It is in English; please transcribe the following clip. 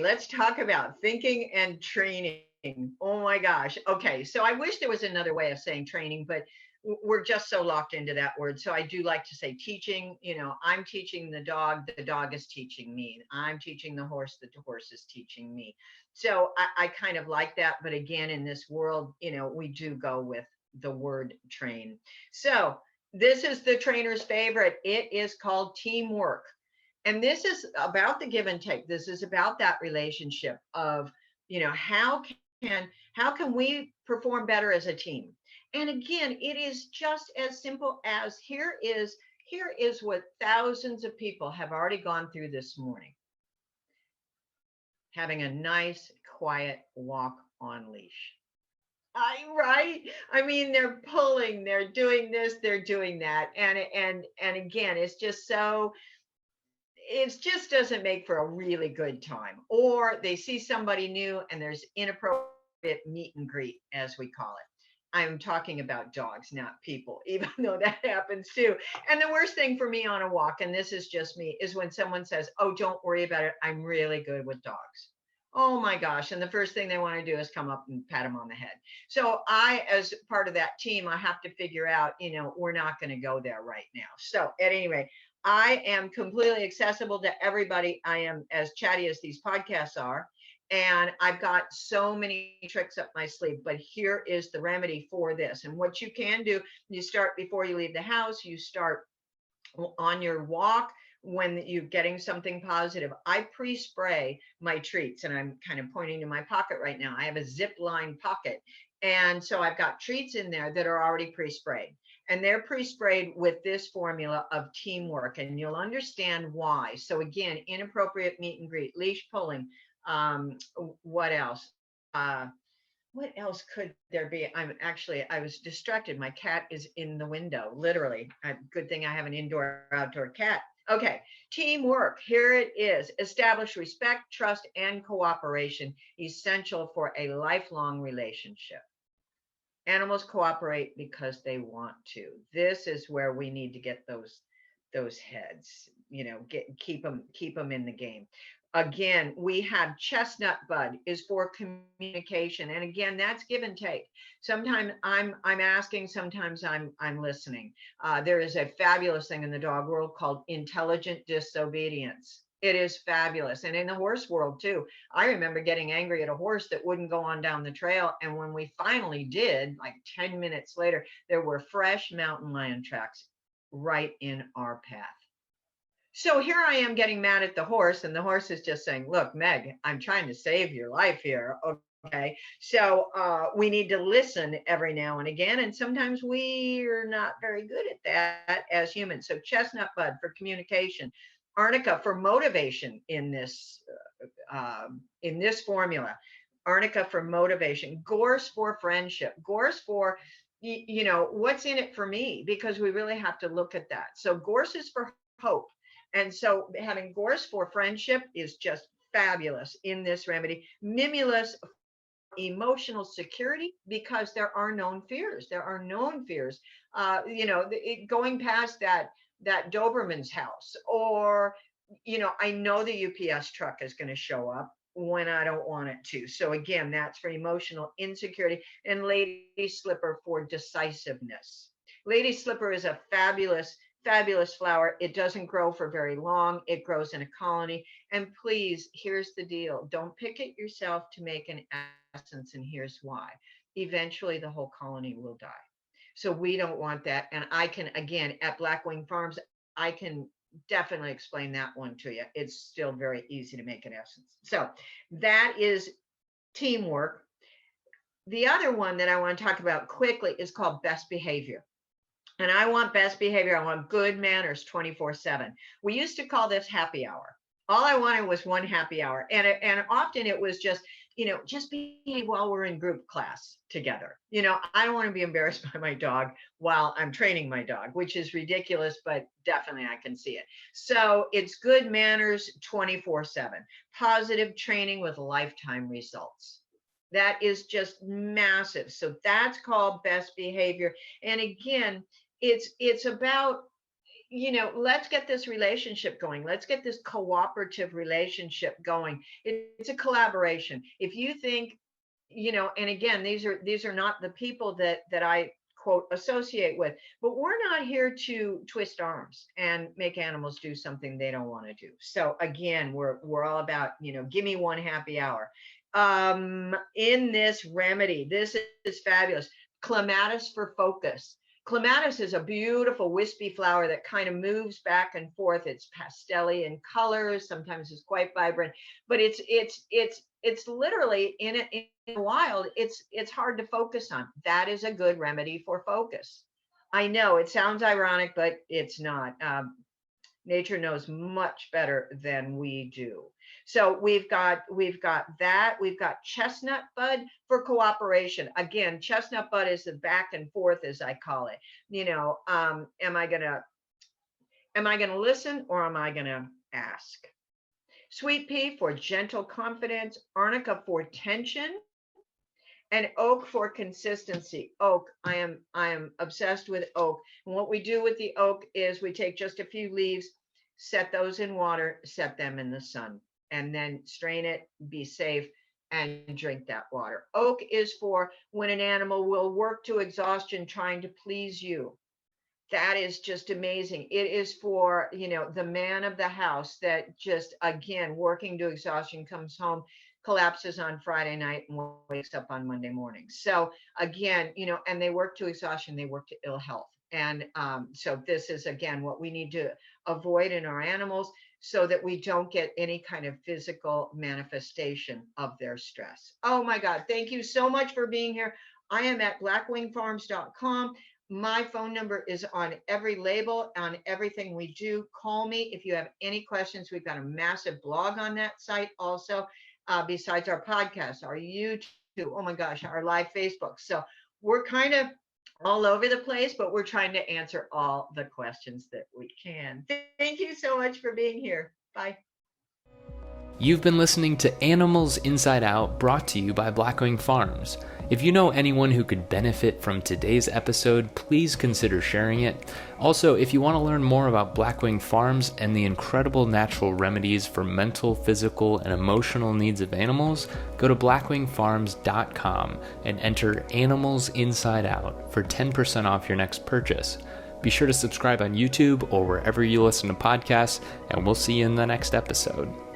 Let's talk about thinking and training. Oh my gosh. Okay. So I wish there was another way of saying training, but we're just so locked into that word. So I do like to say teaching. I'm teaching the dog is teaching me. I'm teaching the horse is teaching me. So I kind of like that. But again, in this world, we do go with the word train. So this is the trainer's favorite. It is called teamwork. And this is about the give and take. This is about that relationship of, how can we perform better as a team? And again, it is just as simple as here is what thousands of people have already gone through this morning. Having a nice quiet walk on leash. Right. I mean, they're pulling, they're doing this, they're doing that. And again, it's just so it just doesn't make for a really good time. Or they see somebody new and there's inappropriate meet and greet, as we call it. I'm talking about dogs, not people, even though that happens too. And the worst thing for me on a walk, and this is just me, is when someone says, "Oh, don't worry about it. I'm really good with dogs." Oh my gosh. And the first thing they want to do is come up and pat them on the head. So as part of that team, I have to figure out, we're not going to go there right now. So at any rate, I am completely accessible to everybody. I am as chatty as these podcasts are. And I've got so many tricks up my sleeve, but here is the remedy for this. And what you can do, you start before you leave the house, you start on your walk when you're getting something positive. I pre-spray my treats, and I'm kind of pointing to my pocket right now. I have a zip line pocket. And so I've got treats in there that are already pre-sprayed. And they're pre-sprayed with this formula of teamwork, and you'll understand why. So again, inappropriate meet and greet, leash pulling. What else? What else could there be? I was distracted. My cat is in the window, literally. Good thing I have an indoor outdoor cat. Okay, teamwork. Here it is. Establish respect, trust, and cooperation, essential for a lifelong relationship. Animals cooperate because they want to. This is where we need to get those heads, keep them in the game. Again, we have Chestnut Bud is for communication, and again, that's give and take. Sometimes I'm asking, sometimes I'm listening. There is a fabulous thing in the dog world called intelligent disobedience. It is fabulous. And in the horse world too, I remember getting angry at a horse that wouldn't go on down the trail. And when we finally did, like 10 minutes later, there were fresh mountain lion tracks right in our path. So here I am getting mad at the horse, and the horse is just saying, "Look, Meg, I'm trying to save your life here. Okay. So we need to listen every now and again. And sometimes we're not very good at that as humans." So Chestnut Bud for communication, Arnica for motivation in this formula, Arnica for motivation, Gorse for friendship, Gorse for, what's in it for me? Because we really have to look at that. So Gorse is for hope. And so having Gorse for friendship is just fabulous in this remedy. Mimulus, emotional security, because there are known fears. There are known fears. Going past that Doberman's house, or I know the UPS truck is going to show up when I don't want it to. So again, that's for emotional insecurity. And Lady Slipper for decisiveness. Lady Slipper is a fabulous flower. It doesn't grow for very long. It grows in a colony. And please, here's the deal. Don't pick it yourself to make an essence, and here's why. Eventually, the whole colony will die. So we don't want that. And I can, again, at Blackwing Farms, I can definitely explain that one to you. It's still very easy to make an essence. So that is teamwork. The other one that I want to talk about quickly is called best behavior. And I want best behavior. I want good manners 24/7. We used to call this happy hour. All I wanted was one happy hour. And often it was just, just behave while we're in group class together. I don't want to be embarrassed by my dog while I'm training my dog, which is ridiculous, but definitely I can see it. So it's good manners 24/7. Positive training with lifetime results. That is just massive. So that's called best behavior. And again, it's about, let's get this relationship going. Let's get this cooperative relationship going. It's a collaboration. If you think, and again, these are not the people that I quote associate with, but we're not here to twist arms and make animals do something they don't want to do. So again, we're all about, give me one happy hour. In this remedy, this is fabulous. Clematis for focus. Clematis is a beautiful wispy flower that kind of moves back and forth. It's pastelly in colors. Sometimes it's quite vibrant, but it's literally in the wild. It's hard to focus on. That is a good remedy for focus. I know it sounds ironic, but it's not. Nature knows much better than we do. So we've got that. We've got chestnut bud for cooperation. Again, chestnut bud is the back and forth, as I call it. Am I gonna listen, or am I gonna ask? Sweet pea for gentle confidence, arnica for tension, and oak for consistency. Oak, I am obsessed with oak. And what we do with the oak is we take just a few leaves, set those in water, set them in the sun, and then strain it, be safe, and drink that water. Oak is for when an animal will work to exhaustion trying to please you. That is just amazing. It is for, the man of the house that just, again, working to exhaustion, comes home, collapses on Friday night, and wakes up on Monday morning. So again, and they work to exhaustion, they work to ill health. And so this is, again, what we need to avoid in our animals so that we don't get any kind of physical manifestation of their stress. Oh my God, thank you so much for being here. I am at blackwingfarms.com. My phone number is on every label, on everything we do. Call me if you have any questions. We've got a massive blog on that site also, besides our podcast, our YouTube, oh my gosh, our live Facebook. So we're kind of all over the place, but we're trying to answer all the questions that we can. Thank you so much for being here. Bye. You've been listening to Animals Inside Out, brought to you by Blackwing Farms. If you know anyone who could benefit from today's episode, please consider sharing it. Also, if you want to learn more about Blackwing Farms and the incredible natural remedies for mental, physical, and emotional needs of animals, go to blackwingfarms.com and enter Animals Inside Out for 10% off your next purchase. Be sure to subscribe on YouTube or wherever you listen to podcasts, and we'll see you in the next episode.